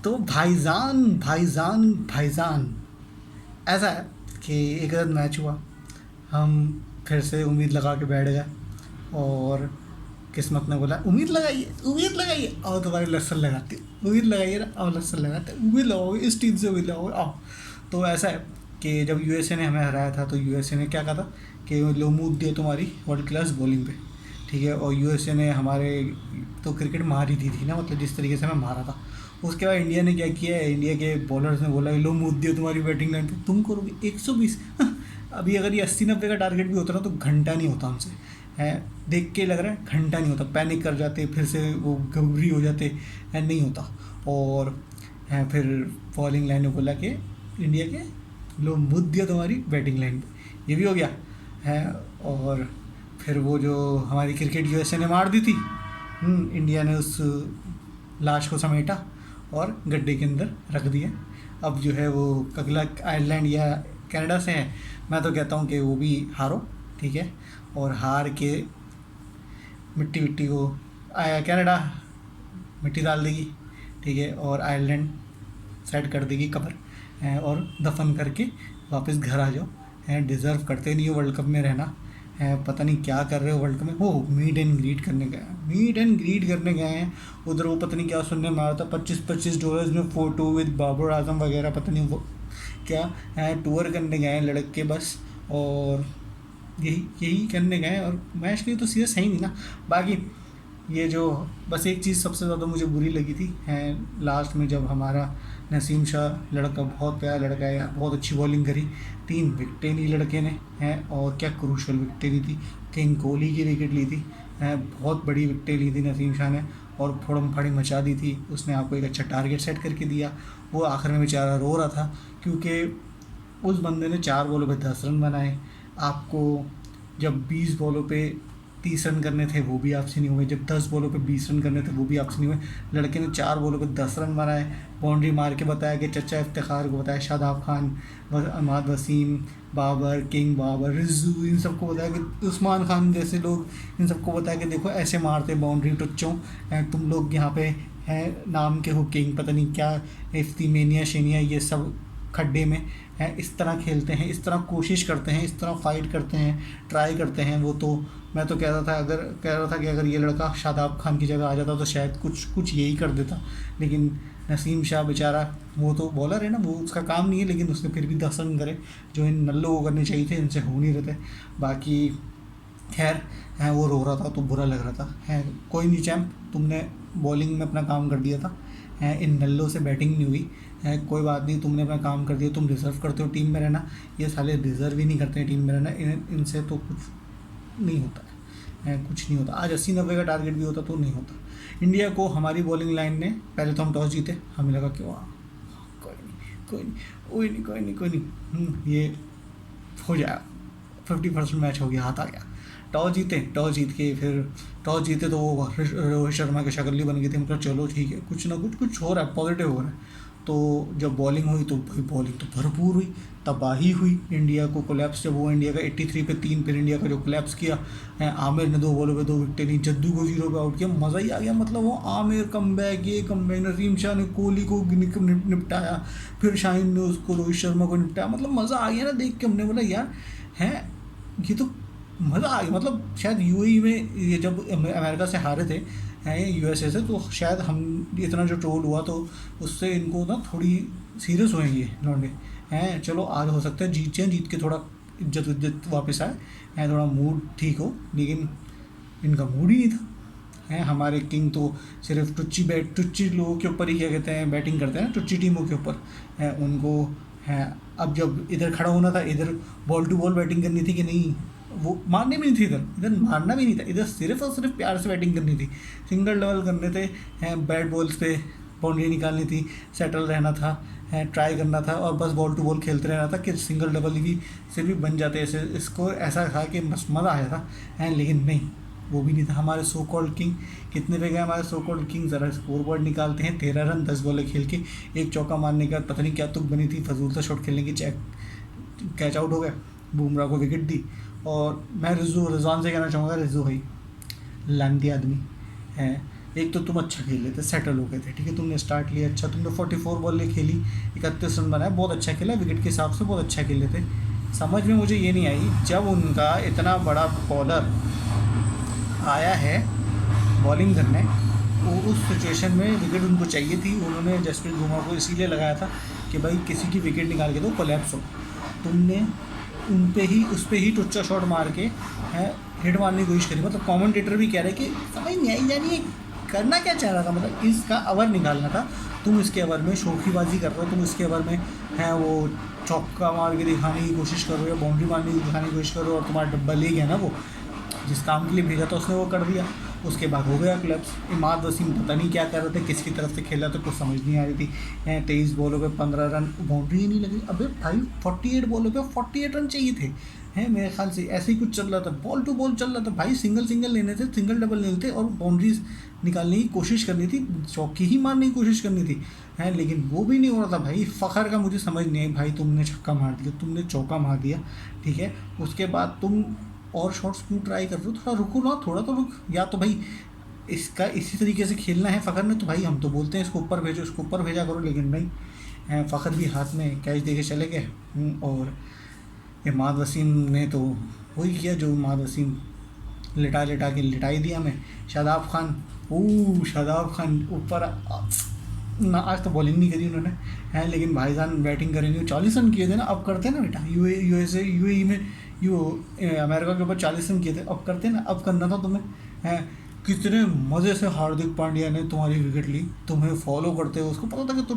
तो भाईजान भाईजान भाईजान ऐसा है कि एक रात मैच हुआ। हम फिर से उम्मीद लगा के बैठ गए और किस्मत ने बोला उम्मीद लगाइए और तुम्हारी लसन लगाती हूँ, उम्मीद लगाइए ना और लसन लगाते हैं, उम्मीद लगाओगे इस टीम से, उम्मीद लगाओगे आओ। तो ऐसा है कि जब यूएसए ने हमें हराया था तो यूएसए ने क्या कहा था कि लो उम्मीद दिए तुम्हारी वर्ल्ड क्लास बॉलिंग पे, ठीक है। और यूएसए ने हमारे तो क्रिकेट मार ही दी थी ना, मतलब जिस तरीके से हमें मारा था। उसके बाद इंडिया ने क्या किया है, इंडिया के बॉलर्स ने बोला लो मुद्दे दियो तुम्हारी बैटिंग लाइन पे, तुम करोगे 120। अभी अगर ये 80-90 का टारगेट भी होता ना तो घंटा नहीं होता हमसे, है। देख के लग रहा है घंटा नहीं होता, पैनिक कर जाते, फिर से वो घबरी हो जाते है, नहीं होता। और है फिर बॉलिंग लाइन ने बोला कि इंडिया के लो मुद्दे तुम्हारी बैटिंग लाइन पे, ये भी हो गया है। और फिर वो जो हमारी क्रिकेट यूएसए ने मार दी थी, इंडिया ने उस लाश को समेटा और गड्ढे के अंदर रख दिया। अब जो है वो अगला आयरलैंड या कनाडा से है। मैं तो कहता हूँ कि वो भी हारो, ठीक है। और हार के मिट्टी मिट्टी को आया कनाडा मिट्टी डाल देगी, ठीक है। और आयरलैंड सेट कर देगी कबर, और दफन करके वापस घर आ जाओ, डिज़र्व करते नहीं हो वर्ल्ड कप में रहना, पता नहीं क्या कर रहे हो वर्ल्ड कप में। वो मीट एंड ग्रीट करने गए हैं, मीट एंड ग्रीट करने गए हैं उधर। वो पता नहीं क्या सुनने में आ रहा था, $25 में फ़ोटो विद बाबर आजम वगैरह, पता नहीं वो क्या है। टूर करने गए हैं लड़के बस, और यही यही करने गए। और मैच के लिए तो सीरियस है ही नहीं ना। बाकी ये जो बस एक चीज़ सबसे ज़्यादा मुझे बुरी लगी थी, है लास्ट में जब हमारा नसीम शाह लड़का, बहुत प्यारा लड़का है यार, बहुत अच्छी बॉलिंग करी, 3 विकटें ली लड़के ने, हैं। और क्या क्रूशल विकटें ली थी, किंग कोहली की विकेट ली थी, हैं। बहुत बड़ी विकटें ली थी नसीम शाह ने और फोड़म फाड़ी मचा दी थी। उसने आपको एक अच्छा टारगेट सेट करके दिया। वो आखिर में बेचारा रो रहा था क्योंकि उस बंदे ने 4 बॉलों पे 10 रन बनाए। आपको जब 20 बॉलों पे 30 रन करने थे वो भी आपसे नहीं हुए, जब 10 बॉलों पे 20 रन करने थे वो भी आपसे नहीं हुए। लड़के ने 4 बॉलों पे 10 रन बनाए, बाउंड्री मार के बताया कि चचा इफ्तिखार को बताया, शादाब खान, अहमद वसीम, बाबर, किंग बाबर, रिजू, इन सबको बताया कि उस्मान खान जैसे लोग, इन सबको बताया कि देखो ऐसे मारते बाउंड्री टुच्चों, तुम लोग यहाँ पे हैं नाम के हो किंग, पता नहीं क्या इफ्तीमेनिया शेनिया, ये सब खड्डे में हैं, इस तरह खेलते हैं, इस तरह कोशिश करते हैं, इस तरह फाइट करते हैं, ट्राई करते हैं। वो तो मैं तो कह रहा था कि अगर ये लड़का शादाब खान की जगह आ जाता तो शायद कुछ कुछ यही कर देता। लेकिन नसीम शाह बेचारा, वो तो बॉलर है ना, वो उसका काम नहीं है, लेकिन उसने फिर भी 10 रन करे जो इन नल्लों को करने चाहिए थे, इनसे हो नहीं रहे थे। बाकी खैर है, वो रो रहा था तो बुरा लग रहा था, है। कोई नहीं चैम्प, तुमने बॉलिंग में अपना काम कर दिया था, है। इन नल्लों से बैटिंग नहीं हुई, है। कोई बात नहीं, तुमने अपना काम कर दिया, तुम डिज़र्व करते हो टीम में रहना। ये साले डिज़र्व ही नहीं करते हैं टीम में रहना, इनसे तो कुछ नहीं होता है, कुछ नहीं होता। आज 80-90 का टारगेट भी होता तो नहीं होता। इंडिया को हमारी बॉलिंग लाइन ने, पहले तो हम टॉस जीते, हमें लगा कि वाह कोई नहीं कोई नहीं कोई नहीं कोई नहीं कोई नहीं, ये हो जाएगा, 50% मैच हो गया, हाथ आ गया। टॉस जीत के फिर टॉस जीते तो वो रोहित शर्मा के शक्ल बन गई थी, मतलब चलो ठीक है, कुछ ना कुछ हो रहा है, पॉजिटिव हो रहा है। तो जब बॉलिंग हुई तो भाई बॉलिंग तो भरपूर हुई, तबाही हुई। इंडिया को कोलैप्स जब हुआ, इंडिया का 83 पे 3, फिर इंडिया का जो कोलैप्स किया है, आमिर ने 2 बॉलों पे 2 विकेटें ली, जद्दू को 0 पे आउट किया, मज़ा ही आ गया। मतलब वो आमिर कमबैक, ये कमबैक, नसीम शाह ने कोहली को निपटाया, फिर शाहिन ने उसको रोहित शर्मा को निपटाया, मतलब मज़ा आ गया ना देख के। हमने बोला यार है ये तो मज़ा आ गया। मतलब शायद यूएई में ये जब अमेरिका से हारे थे हैं यूएसए से, तो शायद हम इतना जो ट्रोल हुआ तो उससे इनको ना थोड़ी सीरियस होएंगे लौंडे, हैं। चलो आज हो सकता है जीत जाए, जीत के थोड़ा इज्जत वापस आए, हैं, थोड़ा मूड ठीक हो। लेकिन इनका मूड ही नहीं था, हैं। हमारे किंग तो सिर्फ टुच्ची लोगों के ऊपर ही क्या कहते हैं बैटिंग करते हैं, टुच्ची टीमों के ऊपर, हैं उनको, हैं। अब जब इधर खड़ा होना था, इधर बॉल टू बॉल बैटिंग करनी थी कि नहीं, वो मारने भी नहीं थी, इधर मारना भी नहीं था, इधर सिर्फ और सिर्फ प्यार से बैटिंग करनी थी, सिंगल डबल करने थे, हैं। बैट बॉल्स पे बाउंड्री निकालनी थी, सेटल रहना था, है, ट्राई करना था, और बस बॉल टू बॉल खेलते रहना था कि सिंगल डबल भी से भी बन जाते ऐसे। इसको ऐसा था कि बस मज़ा आया था, है। लेकिन नहीं, वो भी नहीं था। हमारे सो कॉल्ड किंग कितने पे गए, हमारे सो कॉल्ड किंग ज़रा स्कोर बोर्ड निकालते हैं, 13 रन 10 बॉलें खेल के, एक चौका मारने के बाद पता नहीं क्या तुक बनी थी, फजूल सा शॉट खेलने की, कैच आउट हो गया, बुमराह को विकेट दी। और मैं रिजवान से कहना चाहूँगा, रिजू भाई लानती आदमी है, एक तो तुम अच्छा खेल लेते, सेटल हो गए थे, ठीक है, तुमने स्टार्ट लिया अच्छा, तुमने 44 बॉल खेली, 31 रन बनाया, बहुत अच्छा खेला, विकेट के हिसाब से बहुत अच्छा खेले थे। समझ में मुझे ये नहीं आई जब उनका इतना बड़ा बॉलर आया है बॉलिंग करने, वो उस सिचुएशन में विकेट उनको चाहिए थी, उन्होंने जसप्रीत बुमराह को इसीलिए लगाया था कि भाई किसी की विकेट निकाल के दो, कोलैप्स हो। तुमने उन पे ही उस पे ही टुच्चा शॉट मार के है हिट मारने की कोशिश करी। मतलब कमेंटेटर भी कह रहे कि समझ नहीं आई यानी ये करना क्या चाह रहा था, मतलब इसका ओवर निकालना था, तुम इसके ओवर में शौकीबाजी कर रहे हो, तुम इसके ओवर में है वो चौका मार के दिखाने की कोशिश कर रहे हो, बाउंड्री मारने की दिखाने की कोशिश कर रहे हो, और तुम्हारा डब्बा ले गया ना वो, जिस काम के लिए भेजा था उसने वो कर दिया। उसके बाद हो गया क्लब्स। इमाद वसीम पता नहीं क्या कर रहे थे, किसकी तरफ से खेला तो कुछ समझ नहीं आ रही थी। 23 बॉलों पे 15 रन, बाउंड्री ही नहीं लगी। अबे भाई 48 बॉलों पे 48 रन चाहिए थे, हैं मेरे ख्याल से ऐसे ही कुछ चल रहा था, बॉल टू बॉल चल रहा था भाई, सिंगल सिंगल लेने थे, सिंगल डबल लेने थे, और बाउंड्रीज निकालने की कोशिश करनी थी, चौकी ही मारने की कोशिश करनी थी, हैं, लेकिन वो भी नहीं हो रहा था भाई। फ़खर का मुझे समझ नहीं आई भाई, तुमने छक्का मार दिया, तुमने चौका मार दिया, ठीक है, उसके बाद तुम और शॉट्स क्यों ट्राई कर रहे हो, थोड़ा रुको ना, थोड़ा तो रुक, या तो भाई इसका इसी तरीके से खेलना है फ़खर ने, तो भाई हम तो बोलते हैं इसको ऊपर भेजो, इसको ऊपर भेजा करो, लेकिन नहीं, फ़खर भी हाथ में कैच दे के चले गए। और इमाद वसीम ने तो वही किया जो इमाद वसीम लिटा लिटा के लिटाई दिया हमें। शादाब खान, शादाब खान ऊपर ना, आज तो बॉलिंग नहीं करी उन्होंने, हैं, लेकिन भाईजान बैटिंग करेंगे। 40 रन किए थे ना, अब करते ना बेटा, यूएई में अमेरिका के ऊपर 40 रन किए थे, अब करते ना, अब करना था तुम्हें, हैं। कितने मज़े से हार्दिक पांड्या ने तुम्हारी विकेट ली, तुम्हें फॉलो करते हो, उसको पता था कि तो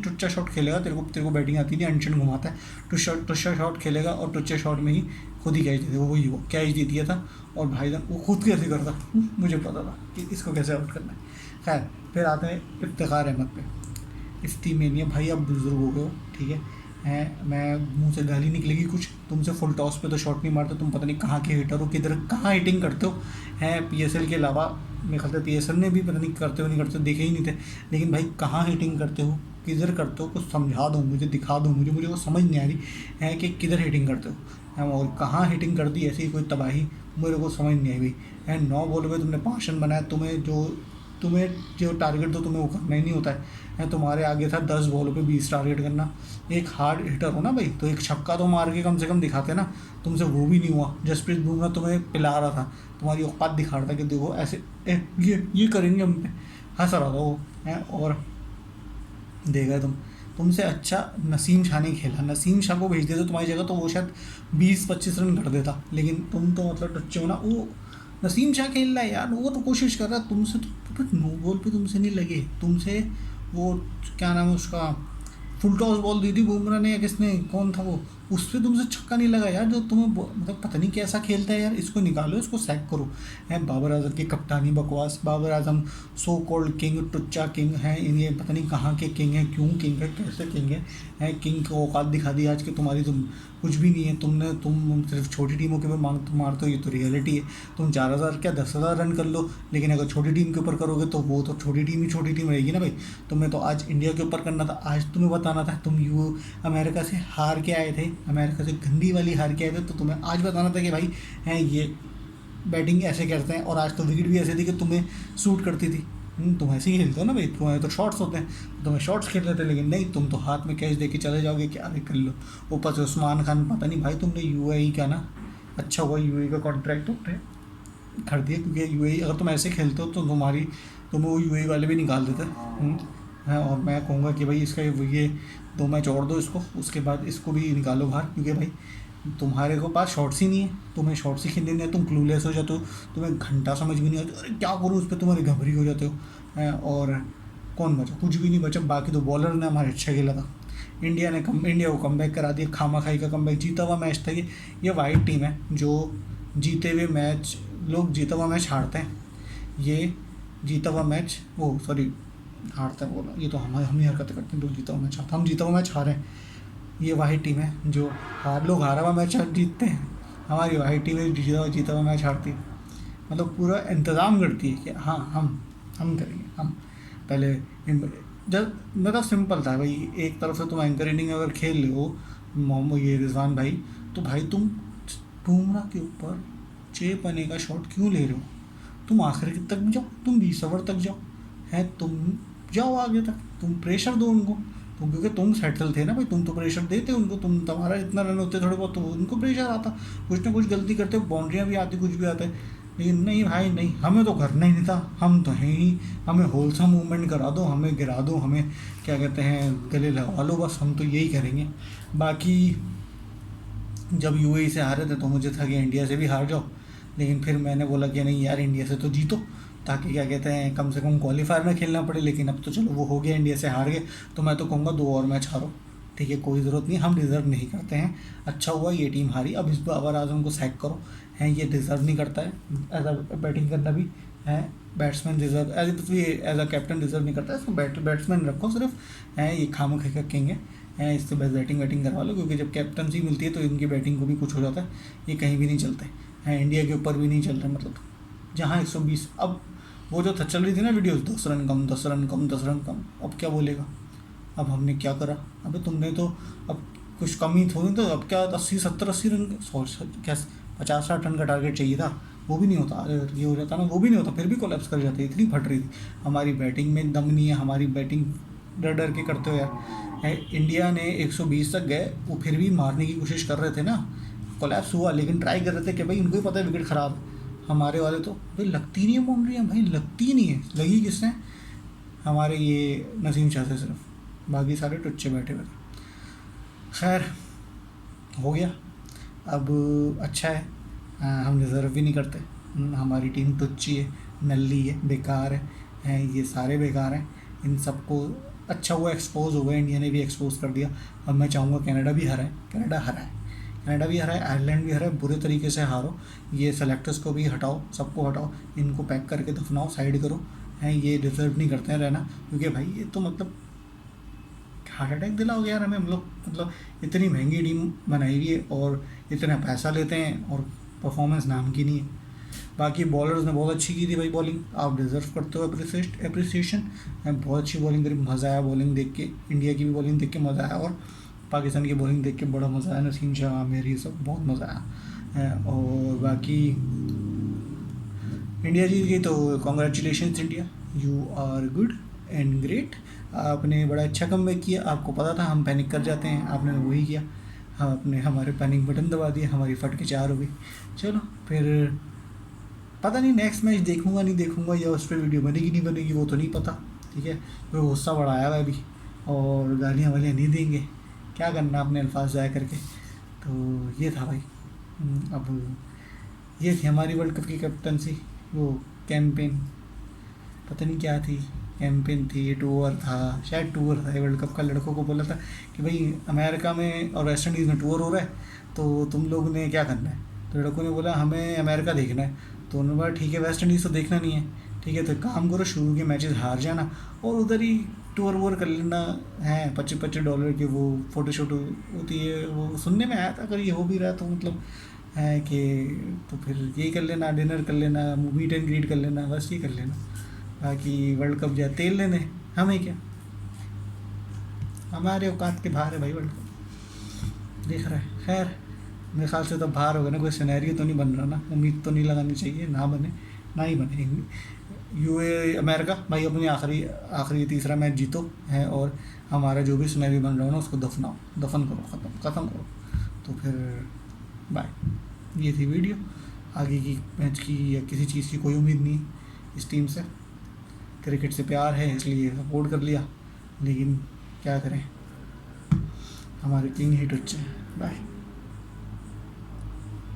टुच्चा शॉट खेलेगा, तेरे को बैटिंग आती नहीं, अनशन घुमाता है, टुच्चा शॉट खेलेगा, और टुच्चे शॉट में ही खुद ही कैच देते, वो कैच दे दिया था। और भाईजान वो खुद कैसे करता, मुझे पता था कि इसको कैसे आउट करना है। खैर, फिर आते हैं इफ्तिखार अहमद पे। इफ्ती भाई आप बुजुर्ग हो गए हो, ठीक है, मैं मुंह से गाली निकलेगी कुछ, तुमसे फुल टॉस पे तो शॉट नहीं मारते, तुम पता नहीं कहाँ के हिटर हो, किधर कहाँ हिटिंग करते हो, हैं, पीएसएल के अलावा मेरे ख्याल से पीएसएल ने भी पता नहीं करते हो नहीं करते, देखे ही नहीं थे, लेकिन भाई कहाँ हिटिंग करते हो, किधर करते हो, कुछ समझा दो मुझे, दिखा दो मुझे वो समझ नहीं आ रही है कि किधर हिटिंग करते हो, हैं, और कहाँ हिटिंग कर दी, ऐसी कोई तबाही मेरे को समझ नहीं आई भाई, है। 9 बॉलों पे तुमने 5 रन बनाया, तुम्हें जो टारगेट तो तुम्हें वो करना ही नहीं होता है, तुम्हारे आगे था 10 बॉलों पे 20 टारगेट करना। एक हार्ड हिटर हो ना भाई, तो एक छक्का तो मार के कम से कम दिखाते ना, तुमसे वो भी नहीं हुआ। जसप्रीत बुमराह तुम्हें पिला रहा था, तुम्हारी औकात दिखा रहा था कि देखो ऐसे ये करेंगे हम पे, हंस रहा था वो, है। और देखा तुमसे अच्छा नसीम शाह ने खेला, नसीम शाह को भेज देते तुम्हारी जगह तो वो शायद 20-25 रन कर देता, लेकिन तुम तो मतलब टच्चे हो ना। वो नसीम शाह खेल रहा है यार, वो तो कोशिश कर रहा है, तुमसे तो 9 बॉल पे तुमसे नहीं लगे, तुमसे वो क्या नाम है उसका, फुल टॉस बॉल दी थी बुमराह ने या किसने, कौन था वो, उस पर तुमसे छक्का नहीं लगा यार, जो तुम्हें मतलब पता नहीं कैसा खेलता है यार, इसको निकालो, इसको सैक करो, है। बाबर आजम की कप्तानी बकवास, Babar Azam so called king, टुच्चा king है, इन्हें पता नहीं कहाँ के किंग है, क्यों किंग है, कैसे किंग है, किंग को औकात दिखा दी आज कि तुम्हारी तुम कुछ भी नहीं है, तुम सिर्फ छोटी टीमों के ऊपर मारते हो, ये तो रियलिटी है। तुम 4,000 क्या 10,000 रन कर लो, लेकिन अगर छोटी टीम के ऊपर करोगे तो वो तो छोटी टीम ही छोटी टीम रहेगी ना भाई। तुम्हें तो आज इंडिया के ऊपर करना था, आज तुम्हें बताना था तुम अमेरिका से हार के आए थे, अमेरिका से गंदी वाली हार के आए थे, तो तुम्हें आज बताना था कि भाई हैं ये बैटिंग ऐसे करते हैं, और आज तो विकेट भी ऐसे थी कि तुम्हें सूट करती थी। तुम ऐसे ही खेलते हो ना भाई, तुम्हारे तो शॉट्स होते हैं, तुम्हें शॉट्स खेल लेते, लेकिन नहीं, तुम तो हाथ में कैच दे के चले जाओगे, क्या कर लो। ऊपर से उस्मान खान, पता नहीं भाई तुमने यूएई का ना, अच्छा हुआ यूएई का कॉन्ट्रैक्ट तुमने कर दिया, क्योंकि यूएई अगर तुम ऐसे खेलते हो तो तुम्हें वो यूएई वाले भी निकाल देते हैं। और मैं कहूँगा कि भाई इसका ये 2 मैच और दो इसको, उसके बाद इसको भी निकालो बाहर, क्योंकि भाई तुम्हारे को पास शॉट्स ही नहीं है, तुम्हें शॉट्स ही खेलने नहीं है, तुम क्लूलेस हो जाते हो, तुम्हें घंटा समझ भी नहीं आता, अरे क्या करूँ उस पर, तुम्हारे घबरी हो जाते हो, हैं। और कौन बचा, कुछ भी नहीं बचा, बाकी तो बॉलर ने हमारे अच्छा खेला था। इंडिया को कम करा दिया, खामा खाई का कम जीता हुआ मैच था ये वाइट टीम है जो जीते हुए मैच, लोग जीता हुआ मैच हारते हैं, ये जीता हुआ मैच वो सॉरी हारते हैं बोला, ये तो हम ही हरकतें करते हैं, लोग जीता हुआ मैच हारते, हम जीता हुआ मैच हारे हैं। ये वाहिद टीम है जो लोग हारा हुआ मैच जीतते हैं, हमारी वाहिद टीम है जीता हुआ मैच हारती है। मतलब पूरा इंतज़ाम करती है कि हाँ हम करेंगे, हम पहले जब मतलब सिंपल था भाई, एक तरफ से तुम एंकर इनिंग अगर खेल रहे हो मोहम्मद ये रिजवान भाई, तो भाई तुम बुमराह के ऊपर 6 पने का शॉट क्यों ले रहे हो, तुम आखिर तक जाओ, तुम 20 ओवर तक जाओ, है तुम जाओ आगे तक, तुम प्रेशर दो उनको, तुम क्योंकि तुम सेटल थे ना भाई, तुम तो प्रेशर देते उनको, तुम्हारा इतना रन होते थोड़े बहुत तो उनको प्रेशर आता, कुछ ना कुछ गलती करते, बाउंड्रियाँ भी आती, कुछ भी आता है। लेकिन नहीं भाई नहीं, हमें तो करना ही नहीं था, हम तो हैं ही, हमें होलसम मूवमेंट करा दो, हमें गिरा दो, हमें क्या कहते हैं गले लगा लो, बस हम तो यही करेंगे। बाकी जब यूएई से हारे थे तो मुझे था कि इंडिया से भी हार जाओ, लेकिन फिर मैंने बोला कि नहीं यार इंडिया से तो जीतो, ताकि क्या कहते हैं कम से कम क्वालिफायर में खेलना पड़े। लेकिन अब तो चलो वो हो गया, इंडिया से हार गए, तो मैं तो कहूँगा 2 और मैच हारो, ठीक है, कोई ज़रूरत नहीं, हम डिज़र्व नहीं करते हैं। अच्छा हुआ ये टीम हारी, अब इस बार आज़म को सैक करो, हैं ये डिज़र्व नहीं करता है एज अ बैटिंग करना भी, है batsman deserve as a captain deserve नहीं करता है, इसको बैट्समैन रखो सिर्फ, हैं ये खाम खा कहेंगे हैं, इससे बस बैटिंग करवा लो, क्योंकि जब कैप्टनसी मिलती है तो इनकी बैटिंग को भी कुछ हो जाता है, ये कहीं भी नहीं चलते हैं, इंडिया के ऊपर भी नहीं चल रहे, मतलब जहाँ 120, अब वो जो चल रही थी ना वीडियोस, 10 रन कम 10 रन कम 10 रन कम, अब क्या बोलेगा, अब हमने क्या करा, अबे तुमने तो अब कुछ कम ही थोड़ी, तो अब क्या 80 70 80 रन, क्या 50 60 रन का टारगेट चाहिए था, वो भी नहीं होता, अगर ये हो जाता ना वो भी नहीं होता, फिर भी कोलैप्स कर जाते, इतनी फट रही थी। हमारी बैटिंग में दम नहीं है, हमारी बैटिंग डर डर के करते हो यार, इंडिया ने 120 तक गए, वो फिर भी मारने की कोशिश कर रहे थे ना, कोलैप्स हुआ, लेकिन ट्राई कर रहे थे कि भाई इनको ही पता है विकेट ख़राब है, हमारे वाले तो भाई लगती नहीं है बाउंड्री, भाई लगती ही नहीं है, लगी किसने, हमारे ये नसीम शाह से सिर्फ, बाकी सारे टुच्चे बैठे हुए थे। खैर हो गया, अब अच्छा है, हम डिज़र्व भी नहीं करते, हमारी टीम टुच्ची है, नल्ली है, बेकार है, ये सारे बेकार हैं, इन सबको अच्छा हुआ एक्सपोज हो गया, इंडिया ने भी एक्सपोज कर दिया। अब मैं चाहूँगा कनाडा भी हराए, कनाडा भी हराए, आयरलैंड भी हराए, बुरे तरीके से हारो, ये सेलेक्टर्स को भी हटाओ, सबको हटाओ, इनको पैक करके दफनाओ, साइड करो, हैं ये डिज़र्व नहीं करते हैं रहना, क्योंकि भाई ये तो मतलब हार्ट अटैक दिलाओगे यार हमें, हम लोग मतलब इतनी महंगी टीम बनाई हुई है और इतना पैसा लेते हैं और परफॉर्मेंस नाम की नहीं है। बाकी बॉलर्स ने बहुत अच्छी की थी भाई बॉलिंग, आप डिज़र्व करते हो अप्रिसिएशन, बहुत अच्छी बॉलिंग करी, मज़ा आया बॉलिंग देख के, इंडिया की भी बॉलिंग देख के मज़ा आया, और पाकिस्तान की बॉलिंग देख के बड़ा मज़ा आया, नसीम शाह आमिर ये सब बहुत मज़ा आया। और बाकी इंडिया जीत गई तो congratulations India, you are good and great, आपने बड़ा अच्छा कमबैक किया, आपको पता था हम पैनिक कर जाते हैं, आपने वही किया, आपने हमारे पैनिक बटन दबा दिया, हमारी फट के 4 हो गई। चलो फिर पता नहीं नेक्स्ट मैच देखूंगा नहीं देखूंगा, या उस पर वीडियो बनेगी नहीं बनेगी वो तो नहीं पता, ठीक है, वो गुस्सा बढ़ाया हुआ अभी, और गालियाँ वालियाँ नहीं देंगे, क्या करना अपने अल्फाज जाया करके। तो ये था भाई, अब ये थी हमारी वर्ल्ड कप की कैप्टनसी, वो कैंपेन पता नहीं क्या थी, कैंपेन थी, टूर था, शायद टूर था वर्ल्ड कप का, लड़कों को बोला था कि भाई अमेरिका में और वेस्ट इंडीज़ में टूर हो रहा है, तो तुम लोग ने क्या करना है, तो लड़कों ने बोला हमें अमेरिका देखना है, तो उन्होंने बोला ठीक है वेस्ट इंडीज़ तो देखना नहीं है, ठीक है तो काम करो शुरू के मैचेस हार जाना और उधर ही टूर वूर कर लेना है, $25 की वो फ़ोटोशूट होती है, वो सुनने में आया था, अगर ये हो भी रहा तो मतलब है कि तो फिर यही कर लेना, डिनर कर लेना, मीट एंड ग्रीट कर लेना, बस ये कर लेना, बाकी वर्ल्ड कप जाए तेल लेने, हमें क्या, हमारे औकात के बाहर है भाई वर्ल्ड कप, देख रहा है। खैर मेरे ख्याल से तो बाहर होगा ना, कोई सिनेरियो तो नहीं बन रहा ना, उम्मीद तो नहीं लगानी चाहिए, ना बने ना ही बने। यूए अमेरिका भाई अपनी आखिरी तीसरा मैच जीतो है, और हमारा जो भी सिनेरियो बन रहा हो ना उसको दफन करो, ख़त्म करो, तो फिर बाय। ये थी वीडियो, आगे की मैच की या किसी चीज़ की कोई उम्मीद नहीं इस टीम से, क्रिकेट से प्यार है इसलिए सपोर्ट कर लिया, लेकिन क्या करें, हमारे किंग ही टुच्चे हैं। बाय।